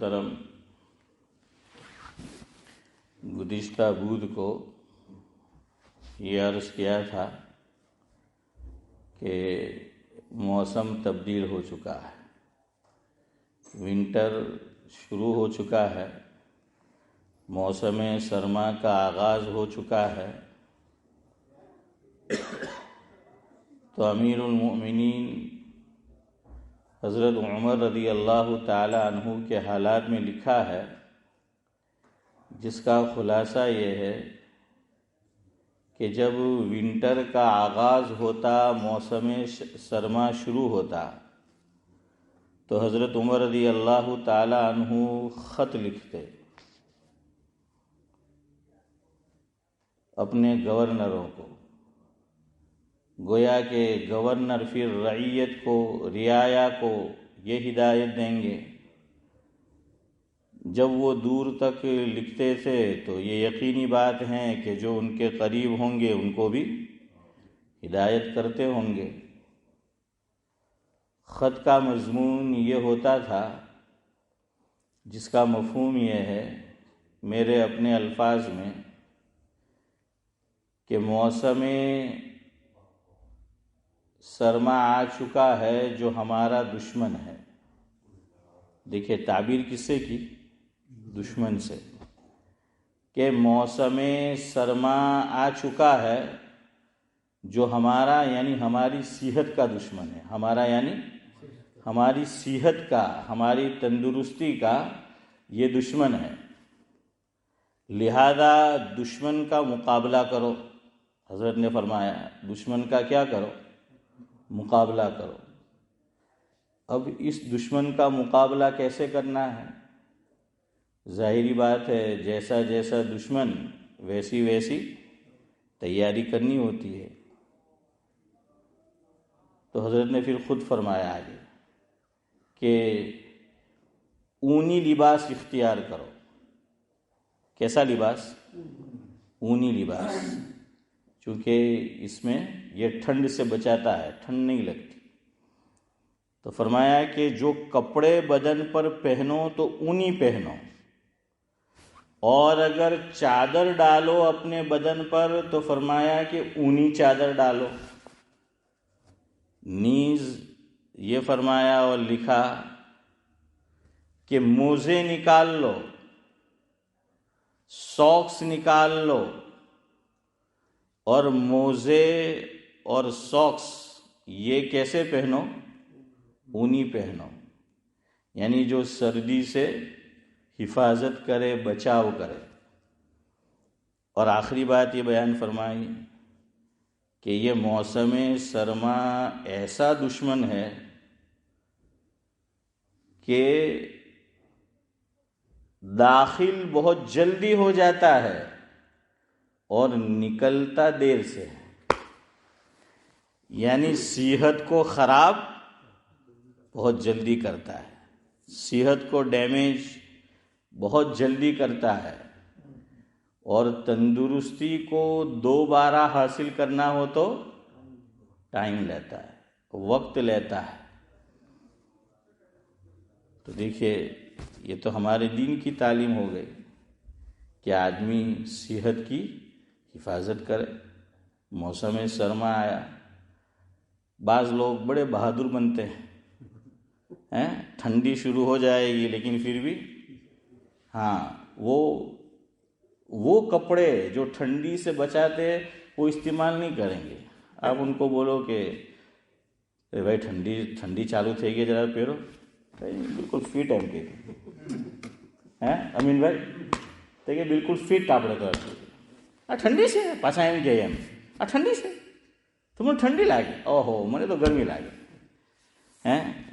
محترم، گزشتہ بدھ کو یہ عرض کیا تھا کہ موسم تبدیل ہو چکا ہے، ونٹر شروع ہو چکا ہے، موسم سرما کا آغاز ہو چکا ہے۔ تو امیر المؤمنین حضرت عمر رضی اللہ تعالی عنہ کے حالات میں لکھا ہے، جس کا خلاصہ یہ ہے کہ جب ونٹر کا آغاز ہوتا، موسم سرما شروع ہوتا، تو حضرت عمر رضی اللہ تعالی عنہ خط لکھتے اپنے گورنروں کو، گویا کہ گورنر پھر رعیت کو، رعایا کو یہ ہدایت دیں گے۔ جب وہ دور تک لکھتے تھے تو یہ یقینی بات ہے کہ جو ان کے قریب ہوں گے ان کو بھی ہدایت کرتے ہوں گے۔ خط کا مضمون یہ ہوتا تھا، جس کا مفہوم یہ ہے میرے اپنے الفاظ میں کہ موسم سرما آ چکا ہے جو ہمارا دشمن ہے۔ دیکھیے تعبیر کس سے کی؟ دشمن سے، کہ موسم سرما آ چکا ہے جو ہمارا یعنی ہماری صحت کا دشمن ہے، ہمارا یعنی ہماری صحت کا، ہماری تندرستی کا یہ دشمن ہے، لہذا دشمن کا مقابلہ کرو۔ حضرت نے فرمایا دشمن کا کیا کرو؟ مقابلہ کرو۔ اب اس دشمن کا مقابلہ کیسے کرنا ہے؟ ظاہری بات ہے، جیسا جیسا دشمن ویسی ویسی تیاری کرنی ہوتی ہے۔ تو حضرت نے پھر خود فرمایا آگے کہ اونی لباس اختیار کرو۔ کیسا لباس؟ اونی لباس، چونکہ اس میں یہ ٹھنڈ سے بچاتا ہے، ٹھنڈ نہیں لگتی۔ تو فرمایا کہ جو کپڑے بدن پر پہنو تو اونی پہنو، اور اگر چادر ڈالو اپنے بدن پر تو فرمایا کہ اونی چادر ڈالو۔ نیز یہ فرمایا اور لکھا کہ موزے نکال لو، ساکس نکال لو، اور موزے اور ساکس یہ کیسے پہنو؟ اونی پہنو، یعنی جو سردی سے حفاظت کرے، بچاؤ کرے۔ اور آخری بات یہ بیان فرمائی کہ یہ موسم سرما ایسا دشمن ہے کہ داخل بہت جلدی ہو جاتا ہے اور نکلتا دیر سے ہے، یعنی صحت کو خراب بہت جلدی کرتا ہے، صحت کو ڈیمیج بہت جلدی کرتا ہے، اور تندرستی کو دوبارہ حاصل کرنا ہو تو ٹائم لیتا ہے، وقت لیتا ہے۔ تو دیکھیے یہ تو ہمارے دین کی تعلیم ہو گئی کہ آدمی صحت کی حفاظت کرے۔ موسم سرما آیا، بعض لوگ بڑے بہادر بنتے ہیں، ٹھنڈی شروع ہو جائے گی لیکن پھر بھی وہ کپڑے جو ٹھنڈی سے بچاتے وہ استعمال نہیں کریں گے۔ آپ ان کو بولو کہ بھائی ٹھنڈی چالو تھے گی، ذرا پہرو، بالکل فٹ ہے ان کے امین بھائی دیکھیے بالکل فٹ کپڑے تو ٹھنڈی سے پاچھا એમ કહે એમ ઠંડી છે તમને ઠંડી લાગે? ઓહો મને તો ગરમી લાગે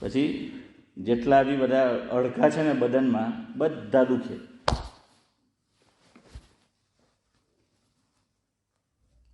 પછી જેટલા બી બધા અડકા છે ને બદનમાં બધા દુખે।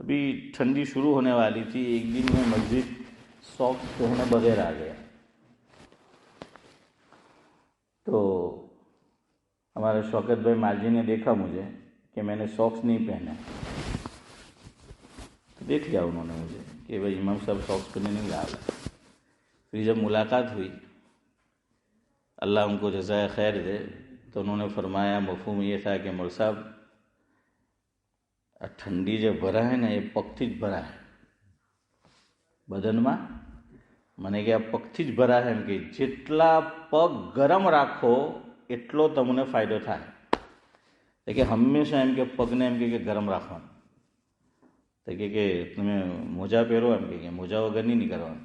ابھی ٹھنڈی شروع ہونے والی تھی، ایک دن میں مسجد ساکس پہنے بغیر آ گیا، تو ہمارے شوکت بھائی مالجی نے دیکھا مجھے کہ میں نے ساکس نہیں پہنے، تو دیکھ لیا انہوں نے مجھے کہ بھائی امام صاحب ساکس پہنے نہیں جا رہا۔ پھر جب ملاقات ہوئی، اللہ ان کو جزائے خیر دے، تو انہوں نے فرمایا مفہوم یہ تھا کہ مول صاحب ٹھنڈی جو بھرا ہے نا یہ پکتی જ ભરા ہے બદનમાં મને કે આ પગથી જ ભરા છે એમ કે જેટલા પગ ગરમ રાખો એટલો તમને ફાયદો થાય એટલે કે હંમેશા એમ કે પગને એમ કે ગરમ રાખવાનું તો કે તમે મોજા પહેરો એમ કે મોજા વગર નહીં નીકળવાનું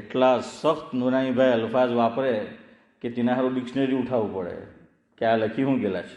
એટલા સખ્ત નુરાની ભાઈ અલ્ફાજ વાપરે કે તેના હારું ડિક્શનરી ઉઠાવવું પડે કે આ લખી શું ગયેલા છે।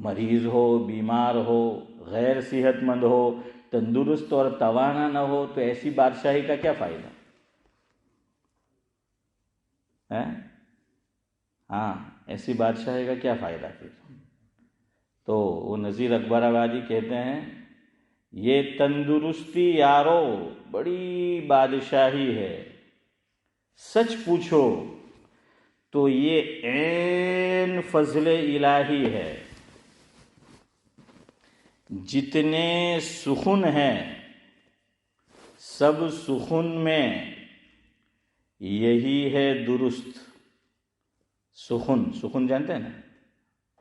مریض ہو، بیمار ہو، غیر صحت مند ہو، تندرست اور توانا نہ ہو، تو ایسی بادشاہی کا کیا فائدہ ہے؟ ہاں، ایسی بادشاہی کا کیا فائدہ پھر؟ تو وہ نذیر اکبر آبادی کہتے ہیں یہ تندرستی یارو بڑی بادشاہی ہے، سچ پوچھو تو یہ عین فضل الہی ہے، جتنے سخن ہیں سب سخن میں یہی ہے درست۔ سخن جانتے ہیں نا،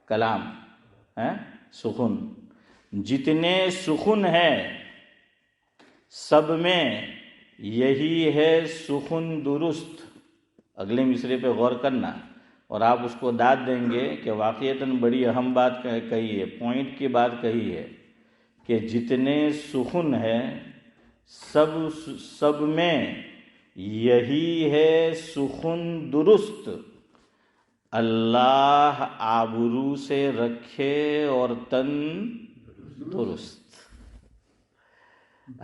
کلام ہے سخن، جتنے سخن ہے سب میں یہی ہے سخن درست۔ اگلے مصرے پہ غور کرنا اور آپ اس کو داد دیں گے کہ واقعتاً بڑی اہم بات کہی ہے، پوائنٹ کی بات کہی ہے کہ جتنے سخن ہے سب میں یہی ہے سخن درست، اللہ آبرو سے رکھے اور تن درست۔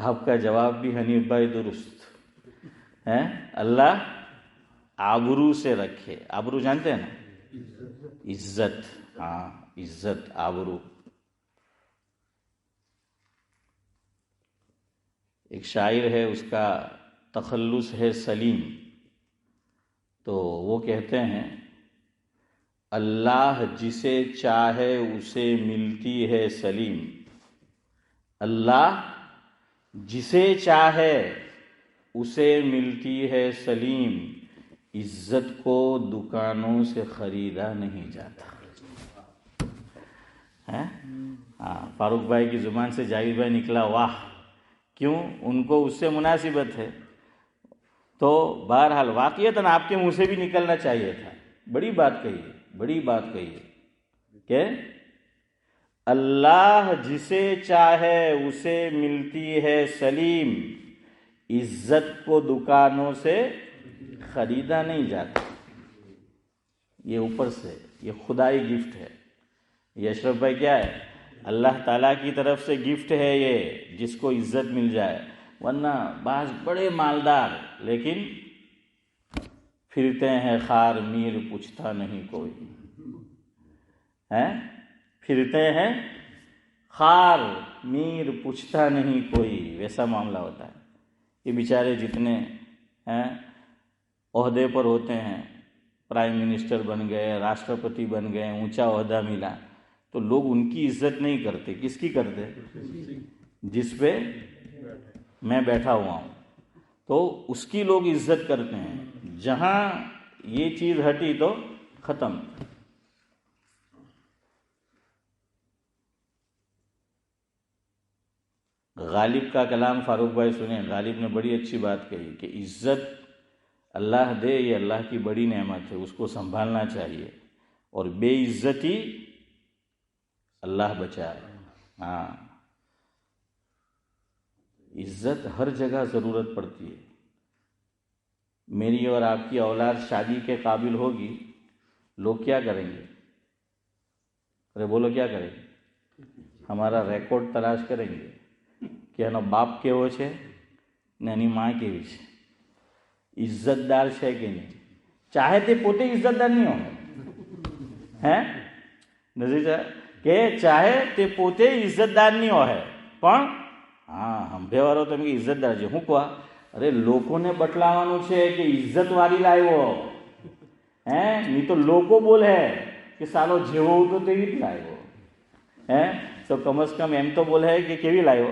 آپ کا جواب بھی حنیف بھائی درست ہے، اللہ آبرو سے رکھے۔ آبرو جانتے ہیں نا، عزت، ہاں عزت، آبرو۔ ایک شاعر ہے، اس کا تخلص ہے سلیم، تو وہ کہتے ہیں اللہ جسے چاہے اسے ملتی ہے سلیم، اللہ جسے چاہے اسے ملتی ہے سلیم، عزت کو دکانوں سے خریدا نہیں جاتا۔ ہاں، فاروق بھائی کی زبان سے جاوید بھائی نکلا واہ، کیوں؟ ان کو اس سے مناسبت ہے۔ تو بہرحال واقعتاً آپ کے منہ سے بھی نکلنا چاہیے تھا۔ بڑی بات کہی ہے، بڑی بات کہی ہے کہ اللہ جسے چاہے اسے ملتی ہے سلیم، عزت کو دکانوں سے خریدا نہیں جاتا۔ یہ اوپر سے، یہ خدائی گفٹ ہے۔ یہ اشرف بھائی کیا ہے؟ اللہ تعالیٰ کی طرف سے گفٹ ہے یہ، جس کو عزت مل جائے۔ ورنہ بعض بڑے مالدار لیکن پھرتے ہیں خار میر پوچھتا نہیں کوئی، پھرتے ہیں خار میر پوچھتا نہیں کوئی، ویسا معاملہ ہوتا ہے۔ یہ بیچارے جتنے عہدے پر ہوتے ہیں، پرائم منسٹر بن گئے، راشٹرپتی بن گئے، اونچا عہدہ ملا، تو لوگ ان کی عزت نہیں کرتے۔ کس کی کرتے؟ جس پہ میں بیٹھا ہوا ہوں، تو اس کی لوگ عزت کرتے ہیں۔ جہاں یہ چیز ہٹی تو ختم۔ غالب کا کلام فاروق بھائی سنیں، غالب نے بڑی اچھی بات کہی کہ عزت اللہ دے، یہ اللہ کی بڑی نعمت ہے، اس کو سنبھالنا چاہیے، اور بے عزتی اللہ بچائے۔ ہاں، عزت ہر جگہ ضرورت پڑتی ہے۔ میری اور آپ کی اولاد شادی کے قابل ہوگی، لوگ کیا کریں گے؟ ارے بولو کیا کریں گے؟ ہمارا ریکارڈ تلاش کریں گے کہ ہے نا باپ کے وہ چھے نانی ماں کے بھی چھے، عزت دار છે કે નહીં؟ ચાહે તે પોતે ઇજ્જતદાર નહીં હોય, નજીક કે ચાહે તે પોતે ઇજ્જતદાર નહીં હોય, પણ હા હંભેવાળો તમે ઇજ્જતદાર છે। હું કહું અરે લોકોને બતલાવાનું છે કે ઇજ્જત વાળી લાવ્યો, નહીં તો લોકો બોલે કે સાલો જેવો તો તેવી જ લાવ્યો, તો કમ સે કમ એમ તો બોલે કે કેવી લાવ્યો,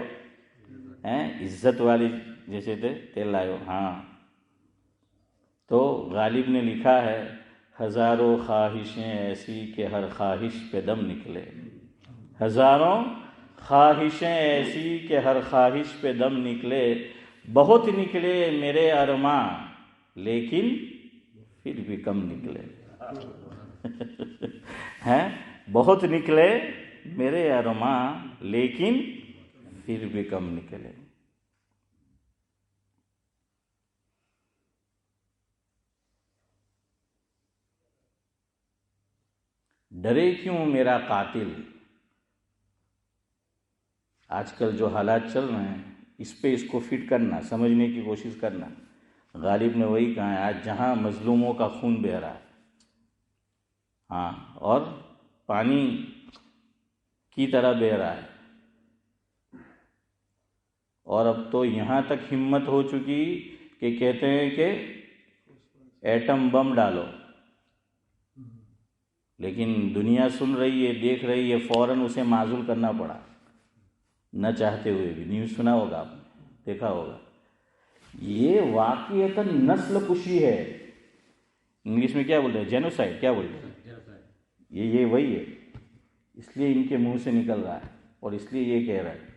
ઇજ્જત વાળી જે છે તે લાવ્યો۔ ہاں، تو غالب نے لکھا ہے ہزاروں خواہشیں ایسی کہ ہر خواہش پہ دم نکلے، ہزاروں خواہشیں ایسی کہ ہر خواہش پہ دم نکلے، بہت نکلے میرے ارماں لیکن پھر بھی کم نکلے، بہت نکلے میرے ارماں لیکن پھر بھی کم نکلے۔ ڈرے کیوں میرا قاتل آج کل جو حالات چل رہے ہیں اس پہ اس کو فٹ کرنا، سمجھنے کی کوشش کرنا. غالب نے وہی کہا ہے، آج جہاں مظلوموں کا خون بہہ رہا ہے، ہاں، اور پانی کی طرح بہہ رہا ہے، اور اب تو یہاں تک ہمت ہو چکی کہ کہتے ہیں کہ ایٹم بم ڈالو. لیکن دنیا سن رہی ہے، دیکھ رہی ہے، فوراً اسے معزول کرنا پڑا، نہ چاہتے ہوئے بھی. نیوز سنا ہوگا آپ نے، دیکھا ہوگا. یہ واقعتاً نسل کشی ہے. انگلش میں کیا بولتے ہیں؟ جینوسائیڈ. کیا بولتے ہیں؟ یہ وہی ہے. اس لیے ان کے منہ سے نکل رہا ہے اور اس لیے یہ کہہ رہا ہے.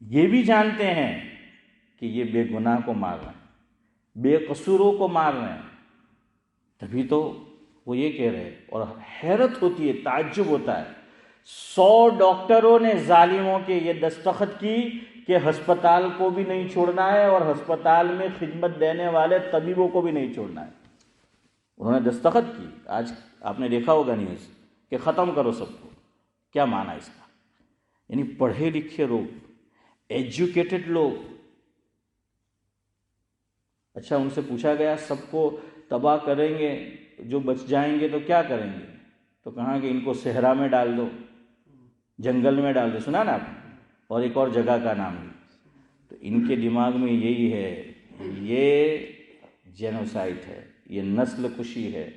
یہ بھی جانتے ہیں کہ یہ بے گناہ کو مار رہے ہیں، بے قصوروں کو مار رہے ہیں، تبھی تو وہ یہ کہہ رہے ہیں. اور حیرت ہوتی ہے، تعجب ہوتا ہے. 100 ڈاکٹروں نے ظالموں کے یہ دستخط کی کہ ہسپتال کو بھی نہیں چھوڑنا ہے اور ہسپتال میں خدمت دینے والے طبیبوں کو بھی نہیں چھوڑنا ہے. انہوں نے دستخط کی. آج آپ نے دیکھا ہوگا نیوز کہ ختم کرو سب کو. کیا معنی اس کا؟ یعنی پڑھے لکھے لوگ، ایجوکیٹڈ لوگ. اچھا، ان سے پوچھا گیا سب کو تباہ کریں گے، جو بچ جائیں گے تو کیا کریں گے؟ تو کہا کہ ان کو صحرا میں ڈال دو، جنگل میں ڈال دو. سنا نا آپ؟ اور ایک اور جگہ کا نام بھی. تو ان کے دماغ میں یہی ہے، یہ جینوسائڈ ہے، یہ نسل کشی ہے،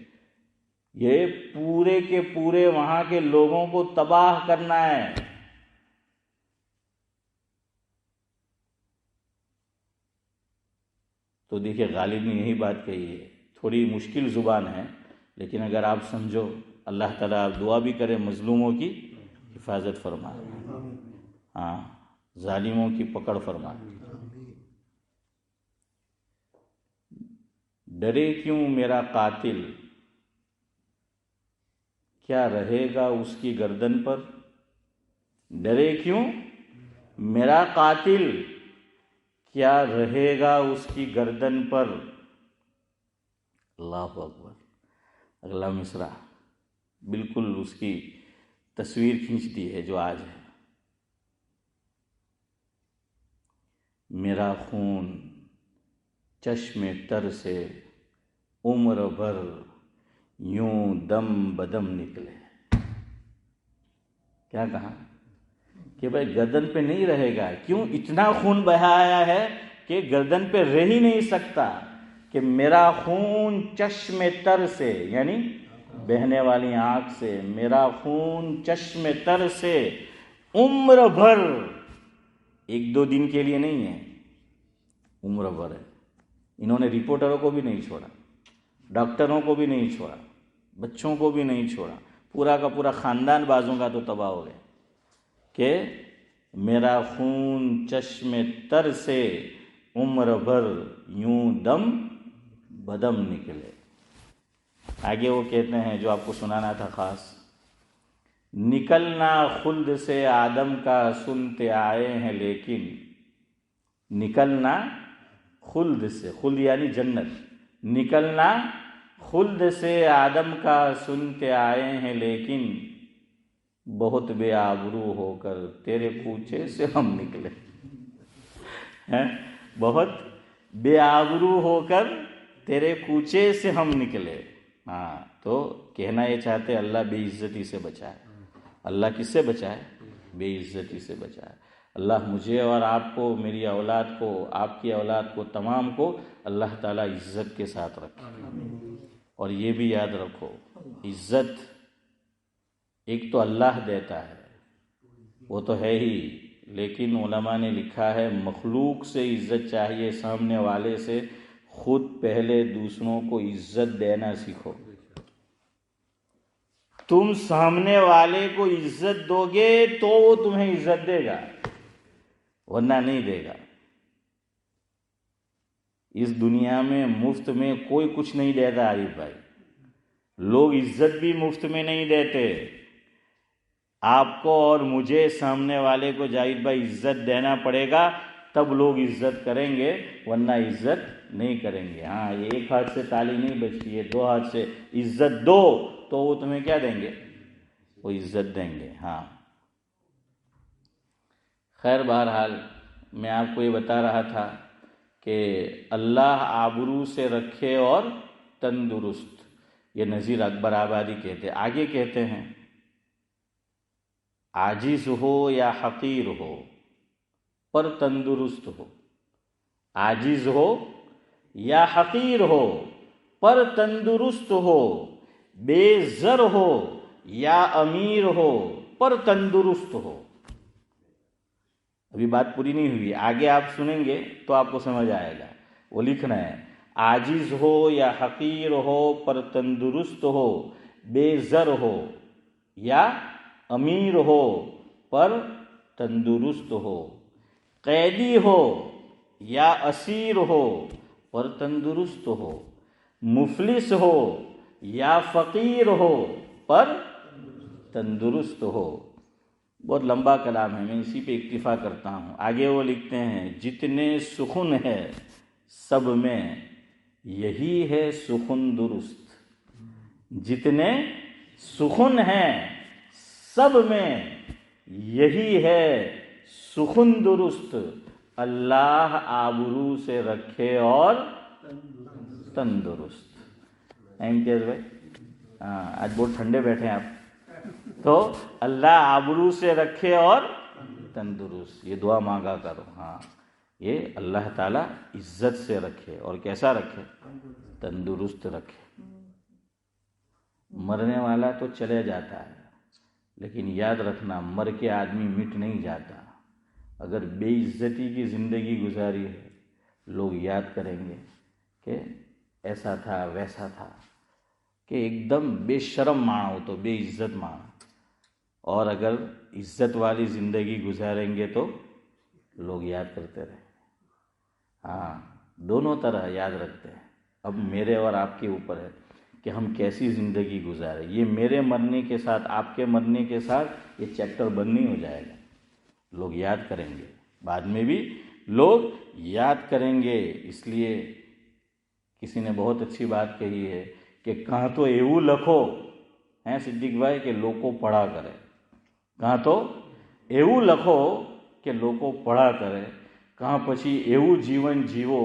یہ پورے کے پورے وہاں کے لوگوں کو تباہ کرنا ہے. تو دیکھیے، غالب نے یہی بات کہی ہے. تھوڑی مشکل زبان ہے، لیکن اگر آپ سمجھو، اللہ تعالیٰ آپ دعا بھی کرے مظلوموں کی حفاظت فرمائے، ہاں، ظالموں کی پکڑ فرمائے. ڈرے کیوں میرا قاتل، کیا رہے گا اس کی گردن پر؟ ڈرے کیوں میرا قاتل، کیا رہے گا اس کی گردن پر؟ اللہ اکبر. اگلا مصرع بالکل اس کی تصویر کھینچتی ہے جو آج ہے. میرا خون چشم تر سے عمر بھر یوں دم بدم نکلے. کیا کہا کہ بھائی گردن پہ نہیں رہے گا. کیوں؟ اتنا خون بہایا ہے کہ گردن پہ رہ ہی نہیں سکتا. کہ میرا خون چشم تر سے، یعنی بہنے والی آنکھ سے، میرا خون چشم تر سے عمر بھر، 1-2 دن کے لیے نہیں ہے، عمر بھر ہے. انہوں نے رپورٹروں کو بھی نہیں چھوڑا، ڈاکٹروں کو بھی نہیں چھوڑا، بچوں کو بھی نہیں چھوڑا، پورا کا پورا خاندان بازوں کا تو تباہ ہو گیا. کہ میرا خون چشم تر سے عمر بھر یوں دم بدم نکلے. آگے وہ کہتے ہیں جو آپ کو سنانا تھا خاص. نکلنا خلد سے آدم کا سنتے آئے ہیں لیکن، نکلنا خلد سے، خلد یعنی جنت، نکلنا خلد سے آدم کا سنتے آئے ہیں لیکن، بہت بے آبرو ہو کر تیرے کوچے سے ہم نکلے. بہت بے آبرو ہو کر تیرے کوچے سے ہم نکلے. ہاں، تو کہنا یہ چاہتے اللہ بے عزتی سے بچائے. اللہ کس سے بچائے؟ بے عزتی سے بچائے. اللہ مجھے اور آپ کو، میری اولاد کو، آپ کی اولاد کو، تمام کو اللہ تعالیٰ عزت کے ساتھ رکھے. اور یہ بھی یاد رکھو، عزت ایک تو اللہ دیتا ہے، وہ تو ہے ہی، لیکن علماء نے لکھا ہے مخلوق سے عزت چاہیے سامنے والے سے، خود پہلے دوسروں کو عزت دینا سیکھو. تم سامنے والے کو عزت دو گے تو وہ تمہیں عزت دے گا، ورنہ نہیں دے گا. اس دنیا میں مفت میں کوئی کچھ نہیں دیتا عارف بھائی. لوگ عزت بھی مفت میں نہیں دیتے. آپ کو اور مجھے سامنے والے کو جاہد بھائی عزت دینا پڑے گا، تب لوگ عزت کریں گے، ورنہ عزت نہیں کریں گے. ہاں، یہ ایک ہاتھ سے تالی نہیں بجتی ہے، 2 ہاتھ سے عزت دو تو وہ تمہیں کیا دیں گے؟ وہ عزت دیں گے. ہاں، خیر بہرحال میں آپ کو یہ بتا رہا تھا کہ اللہ آبرو سے رکھے اور تندرست، یہ نذیر اکبر آبادی کہتے ہیں۔ آگے کہتے ہیں عاجز ہو یا حقیر ہو پر تندرست ہو، عاجز ہو یا حقیر ہو پر تندرست ہو، بے زر ہو یا امیر ہو پر تندرست ہو۔ ابھی بات پوری نہیں ہوئی، آگے آپ سنیں گے تو آپ کو سمجھ آئے گا۔ وہ لکھنا ہے عاجز ہو یا حقیر ہو پر تندرست ہو، بے زر ہو یا امیر ہو پر تندرست ہو، قیدی ہو یا اسیر ہو پر تندرست ہو، مفلس ہو یا فقیر ہو پر تندرست ہو۔ بہت لمبا کلام ہے، میں اسی پہ اکتفا کرتا ہوں۔ آگے وہ لکھتے ہیں جتنے سخن ہے سب میں یہی ہے سخن درست، جتنے سخن ہیں سب میں یہی ہے سخن درست، اللہ آبرو سے رکھے اور تندرست۔ امتیاز بھائی، آج بہت ٹھنڈے بیٹھے ہیں آپ، تو اللہ آبرو سے رکھے اور تندرست، یہ دعا مانگا کرو۔ ہاں، یہ اللہ تعالیٰ عزت سے رکھے اور کیسا رکھے؟ تندرست رکھے۔ مرنے والا تو چلے جاتا ہے، لیکن یاد رکھنا مر کے آدمی مٹ نہیں جاتا۔ اگر بے عزتی کی زندگی گزاری ہے، لوگ یاد کریں گے کہ ایسا تھا ویسا تھا، کہ ایک دم بے شرم ماں ہو تو بے عزت ماں، اور اگر عزت والی زندگی گزاریں گے تو لوگ یاد کرتے رہیں۔ ہاں، دونوں طرح یاد رکھتے ہیں۔ اب میرے اور آپ کے اوپر ہے کہ ہم کیسی زندگی گزاریں۔ یہ میرے مرنے کے ساتھ، آپ کے مرنے کے ساتھ یہ چیپٹر بند نہیں ہو جائے گا، لوگ یاد کریں گے، بعد میں بھی لوگ یاد کریں گے۔ اس لیے کسی نے بہت اچھی بات کہی ہے کہ کہاں تو ایو لکھو ہیں صدیق بھائی کہ لوگوں پڑھا کرے، کہاں تو ایو لکھو کہ لوگوں پڑھا کرے، کہاں پچھی ایو જીવન જીવો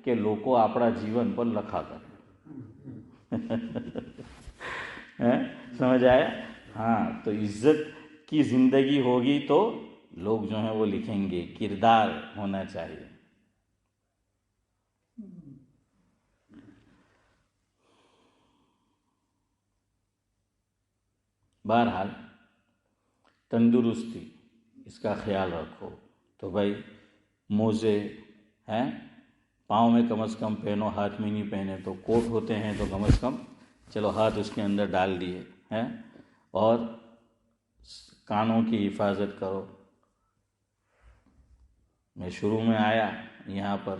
کہ લોકો આપણા જીવન પર લખા કરે۔ سمجھ آیا؟ ہاں، تو عزت کی زندگی ہوگی تو لوگ جو ہیں وہ لکھیں گے، کردار ہونا چاہیے۔ بہرحال تندرستی اس کا خیال رکھو۔ تو بھائی موزے ہیں پاؤں میں کم از کم پہنو، ہاتھ میں نہیں پہنے تو کوٹ ہوتے ہیں تو کم از کم چلو ہاتھ اس کے اندر ڈال دیے ہیں، اور کانوں کی حفاظت کرو۔ میں شروع میں آیا یہاں پر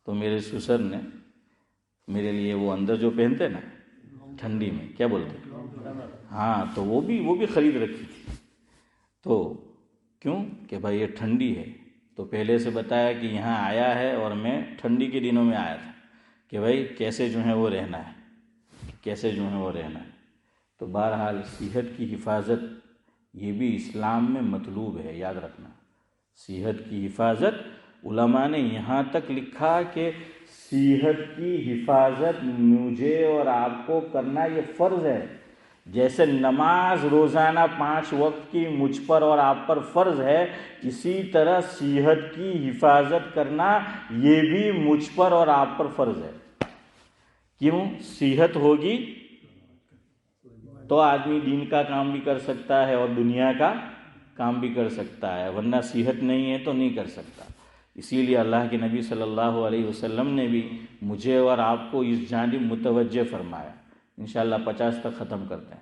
تو میرے سسر نے میرے لیے وہ اندر جو پہنتے نا ٹھنڈی میں کیا بولتے، ہاں، تو وہ بھی خرید رکھی تھی۔ تو کیوں کہ بھائی یہ ٹھنڈی ہے، تو پہلے سے بتایا کہ یہاں آیا ہے اور میں ٹھنڈی کے دنوں میں آیا تھا کہ بھائی کیسے جو ہے وہ رہنا ہے، کیسے جو ہے وہ رہنا ہے۔ تو بہرحال صحت کی حفاظت یہ بھی اسلام میں مطلوب ہے، یاد رکھنا۔ صحت کی حفاظت، علماء نے یہاں تک لکھا کہ صحت کی حفاظت مجھے اور آپ کو کرنا یہ فرض ہے، جیسے نماز روزانہ 5 وقت کی مجھ پر اور آپ پر فرض ہے، اسی طرح صحت کی حفاظت کرنا یہ بھی مجھ پر اور آپ پر فرض ہے۔ کیوں؟ صحت ہوگی تو آدمی دین کا کام بھی کر سکتا ہے اور دنیا کا کام بھی کر سکتا ہے، ورنہ صحت نہیں ہے تو نہیں کر سکتا۔ اسی لیے اللہ کے نبی صلی اللہ علیہ وسلم نے بھی مجھے اور آپ کو اس جانب متوجہ فرمایا۔ انشاءاللہ 50 تک ختم کرتے ہیں۔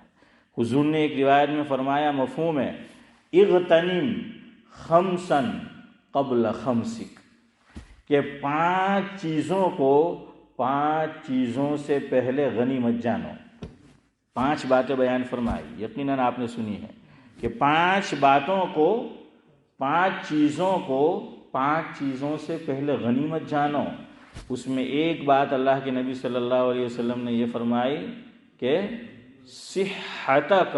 حضور نے ایک روایت میں فرمایا، مفہوم ہے، اغتنم خمسا قبل خمسک، کہ 5 چیزوں کو 5 چیزوں سے پہلے غنیمت جانو۔ 5 باتیں بیان فرمائی، یقیناً آپ نے سنی ہے کہ 5 باتوں کو، 5 چیزوں کو 5 چیزوں سے پہلے غنیمت جانو۔ اس میں ایک بات اللہ کے نبی صلی اللہ علیہ وسلم نے یہ فرمائی کہ صحتک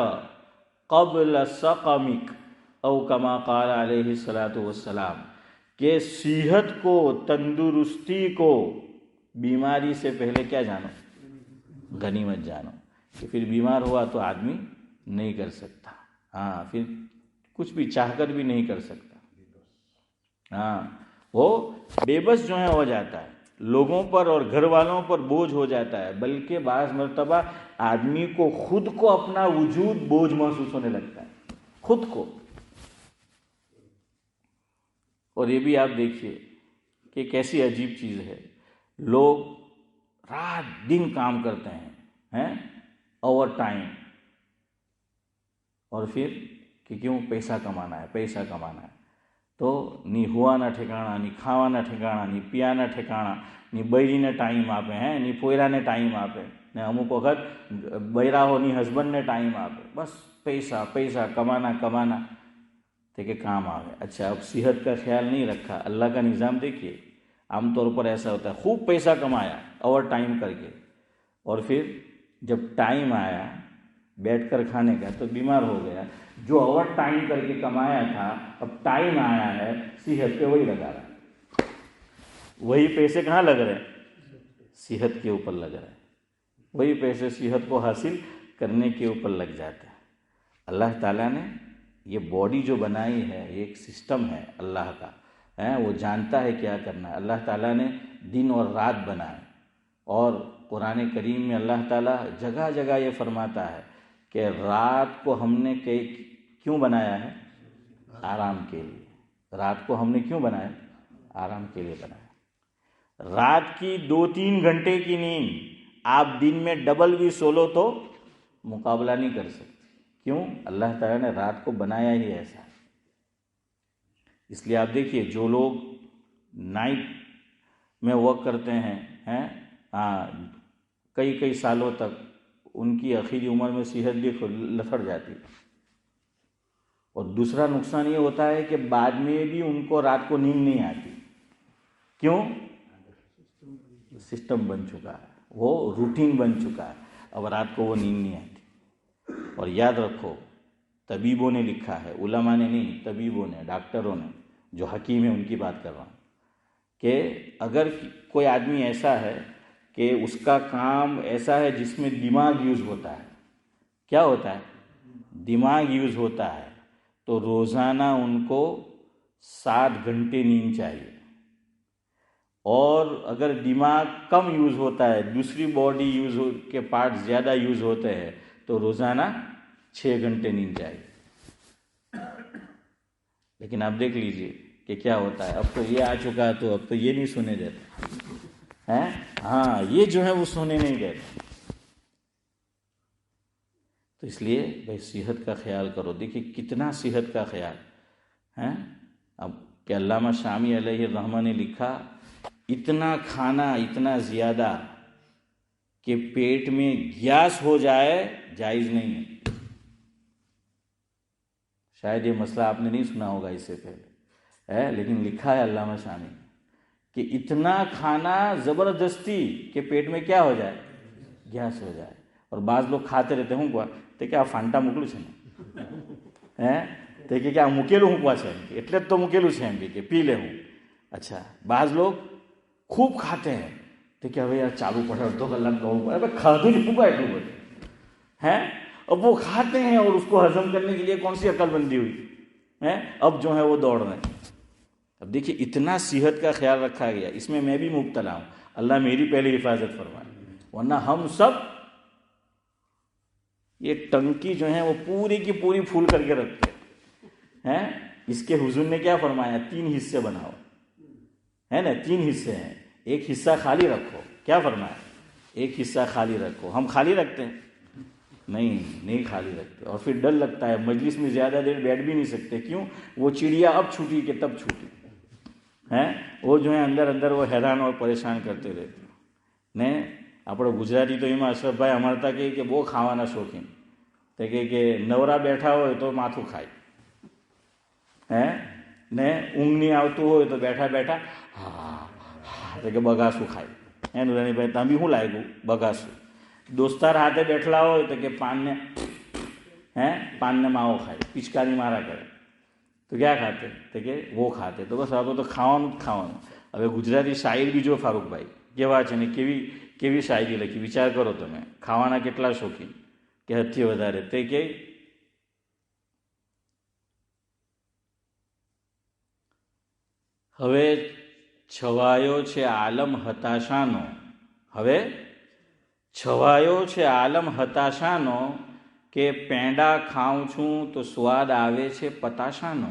قبل سقمک، او کما قال علیہ الصلاۃ والسلام کہ صحت کو، تندرستی کو بیماری سے پہلے کیا جانو؟ غنیمت جانو، کہ پھر بیمار ہوا تو آدمی نہیں کر سکتا، ہاں پھر کچھ بھی چاہ کر بھی نہیں کر سکتا، ہاں وہ بے بس جو ہے ہو جاتا ہے، لوگوں پر اور گھر والوں پر بوجھ ہو جاتا ہے، بلکہ بعض مرتبہ آدمی کو خود کو اپنا وجود بوجھ محسوس ہونے لگتا ہے، خود کو۔ اور یہ بھی آپ دیکھیے کہ کیسی عجیب چیز ہے، لوگ رات دن کام کرتے ہیں اوور ٹائم، اور پھر کہ کیوں؟ پیسہ کمانا ہے، پیسہ کمانا ہے، تو نی ہوا نہ ٹھکانا، نی کھاوا نہ ٹھکانا، نی پیا نہ ٹھکانا، نی بૈરી نے ٹائم આપે ہیں، نی پوયરા نے ٹائم આપે ને અમુક વખત બૈરાઓની હસબન્ડને ટાઈમ આપે، બસ پیسہ پیسہ کمانا کمانا، تو کہ کام آئے۔ اچھا اب صحت کا خیال نہیں رکھا، اللہ کا نظام دیکھیے، عام طور پر ایسا ہوتا ہے، خوب پیسہ کمایا اوور ٹائم کر کے، اور پھر جب ٹائم آیا بیٹھ کر کھانے کا تو بیمار ہو گیا۔ جو اوور ٹائم کر کے کمایا تھا اب ٹائم آیا ہے صحت پہ وہی لگا رہا ہے، وہی پیسے کہاں لگ رہے ہیں؟ صحت کے اوپر لگ رہے ہیں، وہی پیسے صحت کو حاصل کرنے کے اوپر لگ جاتے ہیں۔ اللہ تعالیٰ نے یہ باڈی جو بنائی ہے یہ ایک سسٹم ہے اللہ کا، وہ جانتا ہے کیا کرنا ہے۔ اللہ تعالیٰ نے دن اور رات بنائے، اور قرآن کریم میں اللہ تعالیٰ جگہ جگہ یہ فرماتا ہے کہ رات کو ہم نے کیوں بنایا ہے؟ آرام کے لیے۔ رات کو ہم نے کیوں بنایا؟ آرام کے لیے بنایا۔ رات کی 2-3 گھنٹے کی نیند آپ دن میں ڈبل بھی سو لو تو مقابلہ نہیں کر سکتے، کیوں؟ اللہ تعالیٰ نے رات کو بنایا ہی ایسا۔ اس لیے آپ دیکھیے جو لوگ نائٹ میں ورک کرتے ہیں کئی سالوں تک، ان کی آخری عمر میں صحت بھی لتھڑ جاتی ہے۔ اور دوسرا نقصان یہ ہوتا ہے کہ بعد میں بھی ان کو رات کو نیند نہیں آتی، کیوں؟ سسٹم بن چکا ہے، وہ روٹین بن چکا ہے، اب رات کو وہ نیند نہیں آتی۔ اور یاد رکھو طبیبوں نے لکھا ہے، علماء نے نہیں، طبیبوں نے، ڈاکٹروں نے، جو حکیم ہیں ان کی بات کر رہا ہوں، کہ اگر کوئی آدمی ایسا ہے کہ اس کا کام ایسا ہے جس میں دماغ یوز ہوتا ہے، کیا ہوتا ہے؟ دماغ یوز ہوتا ہے، تو روزانہ ان کو 7 گھنٹے نیند چاہیے۔ اور اگر دماغ کم یوز ہوتا ہے، دوسری باڈی کے پارٹ زیادہ یوز ہوتے ہیں، تو روزانہ 6 گھنٹے نیند چاہیے۔ لیکن آپ دیکھ لیجئے کہ کیا ہوتا ہے، اب تو یہ آ چکا ہے تو اب تو یہ نہیں سونے دیتے ہیں، ہاں یہ جو ہے وہ سونے نہیں دیتے۔ تو اس لیے بھائی صحت کا خیال کرو۔ دیکھیے کتنا صحت کا خیال ہے۔ اب کہ علامہ شامی علیہ الرحمہ نے لکھا، اتنا کھانا اتنا زیادہ کہ پیٹ میں گیس ہو جائے جائز نہیں ہے۔ شاید یہ مسئلہ آپ نے نہیں سنا ہوگا اس سے پہلے، لیکن لکھا ہے علامہ شامی کہ اتنا کھانا زبردستی کہ پیٹ میں کیا ہو جائے؟ گیس ہو جائے۔ اور بعض لوگ کھاتے رہتے ہوں کو تو کیا فانٹا موکلوں છે તો કે આ મૂકેલું હું છે એટલે જ તો મૂકેલું છે એમ કે પી લે હું। اچھا بعض لوگ خوب کھاتے ہیں تو کہ ابھی یار چالو پڑے ادھو کلاک گاؤں پڑے، ابھی کھادو نہیں پوکا ایٹલું بڑے ہیں، اب وہ کھاتے ہیں اور اس کو ہضم کرنے کے لیے کون سی عقل بندی ہوئی ہے، اب جو ہے وہ دوڑ رہے ہیں۔ اب دیکھیے اتنا صحت کا خیال رکھا گیا، اس میں بھی مبتلا ہوں، اللہ میری پہلے حفاظت فرمائے، ورنہ ہم سب یہ ٹنکی جو ہے وہ پوری کی پوری پھول کر کے رکھتے ہیں۔ اس کے حضور نے کیا فرمایا؟ 3 حصے بناؤ، ہے نا، 3 حصے ہیں، ایک حصہ خالی رکھو۔ کیا فرمایا؟ ایک حصہ خالی رکھو۔ ہم خالی رکھتے ہیں؟ نہیں خالی رکھتے، اور پھر ڈر لگتا ہے، مجلس میں زیادہ دیر بیٹھ بھی نہیں سکتے، کیوں؟ وہ چڑیا اب چھوٹی کہ تب چھوٹی ہیں، وہ جو ہے اندر وہ حیران اور پریشان کرتے رہتے ને આપણો ગુજરાતી તો એમાં અશરફભાઈ અમારતા કહે કે બહુ ખાવાના શોખીન, તો કહે કે નવરા બેઠા હોય તો માથું ખાય, ને ઊંઘ નહીં આવતું હોય તો બેઠા બેઠા તો કે બગાસું ખાય। નુરાણીભાઈ તમે શું લાગ્યું? બગાસું। દોસ્તાર હાથે બેઠલા હોય તો કે પાનને માવો ખાય, પિચકારી મારા કરે। તો ક્યાં ખાતે? તો કે વો ખાતે. તો બસ આપણે તો ખાવાનું જ ખાવાનું. હવે ગુજરાતી શાયર બી જો ફારૂકભાઈ કેવા છે ને કેવી કેવી શાયરી લખી, વિચાર કરો તમે. ખાવાના કેટલા શોખીન કે હદથી વધારે. તે કે હવે છવાયો છે આલમ હતાશાનો, હવે છવાયો છે આલમ હતાશાનો, કે પેંડા ખાઉં છું તો સ્વાદ આવે છે પતાશાનો.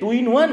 2 in 1,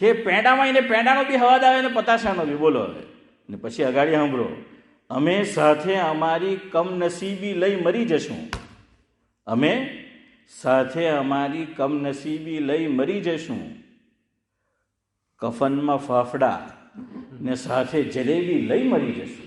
કે પેંડામાં એને પેંડાનો બી હવાદ આવે ને પતાશાનો બી. બોલો હવે ને પછી અગાડી સાંભળો, અમે સાથે અમારી કમનસીબી લઈ મરી જશું, અમે સાથે અમારી કમનસીબી લઈ મરી જશું, કફનમાં ફાફડા ને સાથે જલેબી લઈ મરી જશું.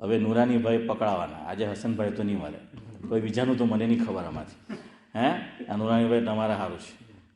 હવે નૂરાની ભાઈ પકડાવાના, આજે હસનભાઈ તો નહીં મળે, કોઈ બીજાનું તો મને નહીં ખબર આમાંથી. હે આ નૂરાની ભાઈ તમારા સારું છે.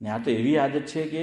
ને આ તો એવી આદત છે કે